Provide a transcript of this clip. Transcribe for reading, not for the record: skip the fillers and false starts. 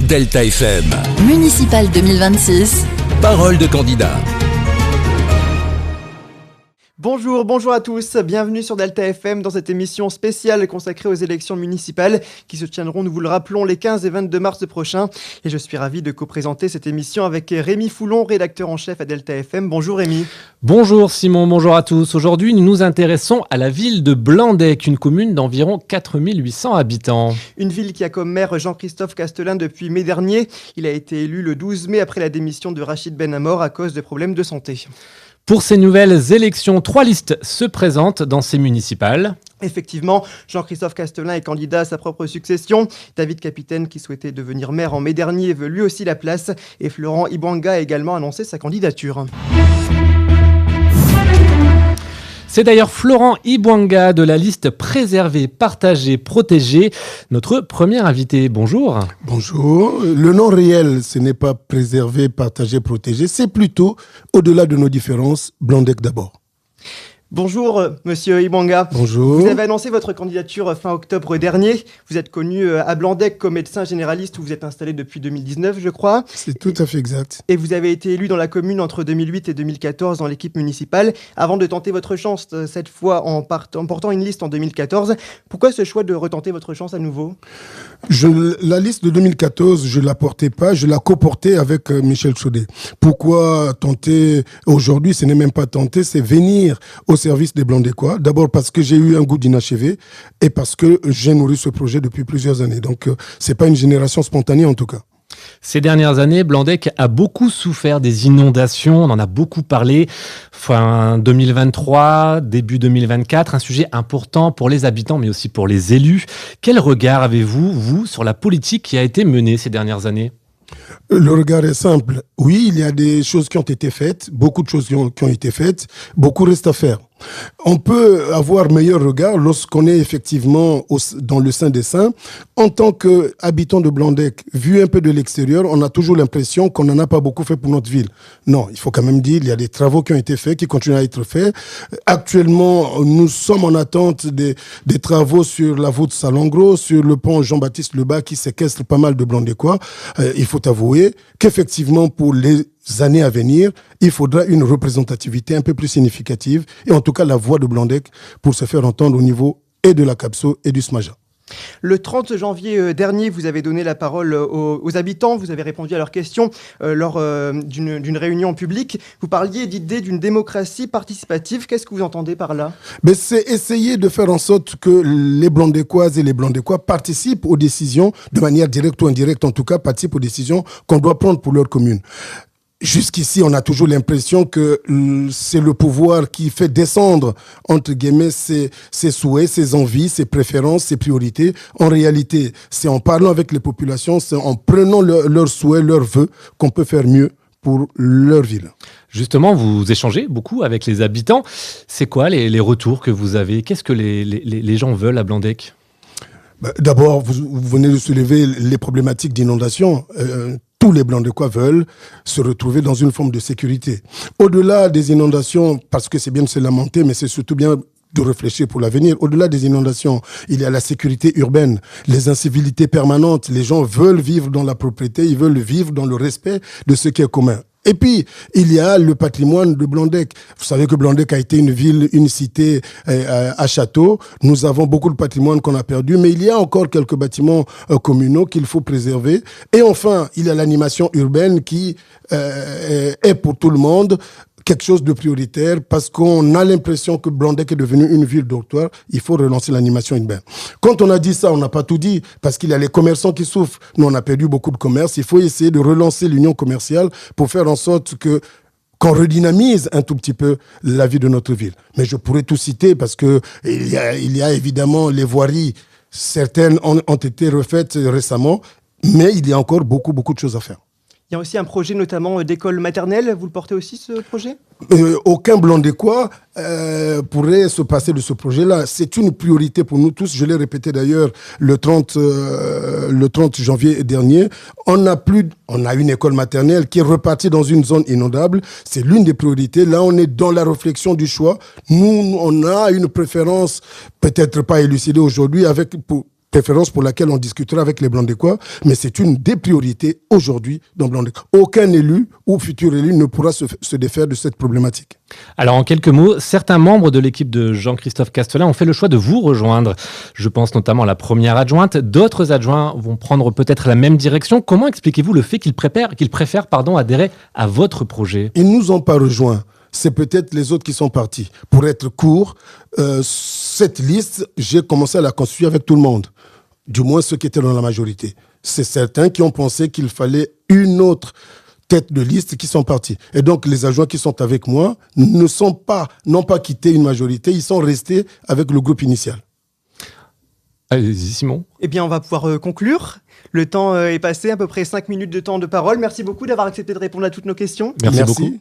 Delta FM. Municipal 2026. Parole de candidat. Bonjour à tous, bienvenue sur Delta FM dans cette émission spéciale consacrée aux élections municipales qui se tiendront, nous vous le rappelons, les 15 et 22 mars prochains. Et je suis ravi de co-présenter cette émission avec Rémi Foulon, rédacteur en chef à Delta FM. Bonjour Rémi. Bonjour Simon, bonjour à tous. Aujourd'hui, nous nous intéressons à la ville de Blandec, une commune d'environ 4800 habitants. Une ville qui a comme maire Jean-Christophe Castelin depuis mai dernier. Il a été élu le 12 mai après la démission de Rachid Benamor à cause de problèmes de santé. Pour ces nouvelles élections, 3 listes se présentent dans ces municipales. Effectivement, Jean-Christophe Castelin est candidat à sa propre succession. David Capitaine, qui souhaitait devenir maire en mai dernier, veut lui aussi la place. Et Florent Ibwanga a également annoncé sa candidature. C'est d'ailleurs Florent Ibwanga de la liste Préserver, Partager, Protéger, notre premier invité. Bonjour. Bonjour. Le nom réel, ce n'est pas Préserver, Partager, Protéger, c'est plutôt, au-delà de nos différences, Blandec d'abord. Bonjour, monsieur Ibwanga. Bonjour. Vous avez annoncé votre candidature fin octobre dernier. Vous êtes connu à Blandec comme médecin généraliste où vous êtes installé depuis 2019, je crois. C'est tout à fait exact. Et vous avez été élu dans la commune entre 2008 et 2014 dans l'équipe municipale avant de tenter votre chance, cette fois en portant une liste en 2014. Pourquoi ce choix de retenter votre chance à nouveau ? La liste de 2014, je ne la portais pas, je la coportais avec Michel Chaudet. Pourquoi tenter aujourd'hui ? Ce n'est même pas tenter, c'est venir au service des Blandécois. D'abord parce que j'ai eu un goût d'inachevé et parce que j'ai nourri ce projet depuis plusieurs années. Donc, c'est pas une génération spontanée en tout cas. Ces dernières années, Blandec a beaucoup souffert des inondations, on en a beaucoup parlé. Fin 2023, début 2024, un sujet important pour les habitants mais aussi pour les élus. Quel regard avez-vous, vous, sur la politique qui a été menée ces dernières années ? Le regard est simple. Oui, il y a des choses qui ont été faites, beaucoup de choses qui ont été faites, beaucoup reste à faire. On peut avoir meilleur regard lorsqu'on est effectivement dans le sein des saints. En tant qu'habitant de Blandec, vu un peu de l'extérieur, on a toujours l'impression qu'on n'en a pas beaucoup fait pour notre ville. Non, il faut quand même dire, il y a des travaux qui ont été faits, qui continuent à être faits. Actuellement, nous sommes en attente des travaux sur la voûte Salengro, sur le pont Jean-Baptiste Lebas qui séquestre pas mal de Blandécois. Il faut avouer qu'effectivement, pour les années à venir, il faudra une représentativité un peu plus significative et en tout cas la voix de Blandec pour se faire entendre au niveau et de la CAPSO et du SMAJA. Le 30 janvier dernier, vous avez donné la parole aux habitants, vous avez répondu à leurs questions lors d'une réunion publique. Vous parliez d'idée d'une démocratie participative. Qu'est-ce que vous entendez par là ? C'est essayer de faire en sorte que les Blandécoises et les Blandécois participent aux décisions, de manière directe ou indirecte en tout cas, participent aux décisions qu'on doit prendre pour leur commune. Jusqu'ici, on a toujours l'impression que c'est le pouvoir qui fait descendre, entre guillemets, ses souhaits, ses envies, ses préférences, ses priorités. En réalité, c'est en parlant avec les populations, c'est en prenant leurs souhaits, leurs vœux, qu'on peut faire mieux pour leur ville. Justement, vous échangez beaucoup avec les habitants. C'est quoi les retours que vous avez ? Qu'est-ce que les gens veulent à Blandec ? D'abord, vous venez de soulever les problématiques d'inondation. Tous les Blandécois veulent se retrouver dans une forme de sécurité. Au-delà des inondations, parce que c'est bien de se lamenter, mais c'est surtout bien de réfléchir pour l'avenir. Au-delà des inondations, il y a la sécurité urbaine, les incivilités permanentes. Les gens veulent vivre dans la propriété, ils veulent vivre dans le respect de ce qui est commun. Et puis, il y a le patrimoine de Blandec. Vous savez que Blandec a été une ville, une cité à château. Nous avons beaucoup de patrimoine qu'on a perdu, mais il y a encore quelques bâtiments communaux qu'il faut préserver. Et enfin, il y a l'animation urbaine qui est pour tout le monde quelque chose de prioritaire parce qu'on a l'impression que Blandec est devenue une ville dortoir. Il faut relancer l'animation urbaine. Quand on a dit ça, on n'a pas tout dit parce qu'il y a les commerçants qui souffrent. Nous, on a perdu beaucoup de commerce. Il faut essayer de relancer l'union commerciale pour faire en sorte qu'on redynamise un tout petit peu la vie de notre ville. Mais je pourrais tout citer parce que il y a évidemment les voiries. Certaines ont été refaites récemment, mais il y a encore beaucoup de choses à faire. Il y a aussi un projet notamment d'école maternelle. Vous le portez aussi, ce projet ? Aucun Blandécois pourrait se passer de ce projet-là. C'est une priorité pour nous tous. Je l'ai répété d'ailleurs le 30 janvier dernier. On a une école maternelle qui est repartie dans une zone inondable. C'est l'une des priorités. Là, on est dans la réflexion du choix. Nous, on a une préférence, peut-être pas élucidée aujourd'hui, préférence pour laquelle on discutera avec les Blanc-d'Écois, mais c'est une des priorités aujourd'hui dans Blanc-d'Écois. Aucun élu ou futur élu ne pourra se défaire de cette problématique. Alors en quelques mots, certains membres de l'équipe de Jean-Christophe Castelin ont fait le choix de vous rejoindre. Je pense notamment à la première adjointe. D'autres adjoints vont prendre peut-être la même direction. Comment expliquez-vous le fait qu'ils préfèrent adhérer à votre projet ? Ils ne nous ont pas rejoints. C'est peut-être les autres qui sont partis. Pour être court, cette liste, j'ai commencé à la construire avec tout le monde. Du moins ceux qui étaient dans la majorité. C'est certains qui ont pensé qu'il fallait une autre tête de liste qui sont partis. Et donc les adjoints qui sont avec moi n'ont pas quitté une majorité, ils sont restés avec le groupe initial. Allez-y Simon. Eh bien, on va pouvoir conclure. Le temps est passé, à peu près 5 minutes de temps de parole. Merci beaucoup d'avoir accepté de répondre à toutes nos questions. Merci beaucoup.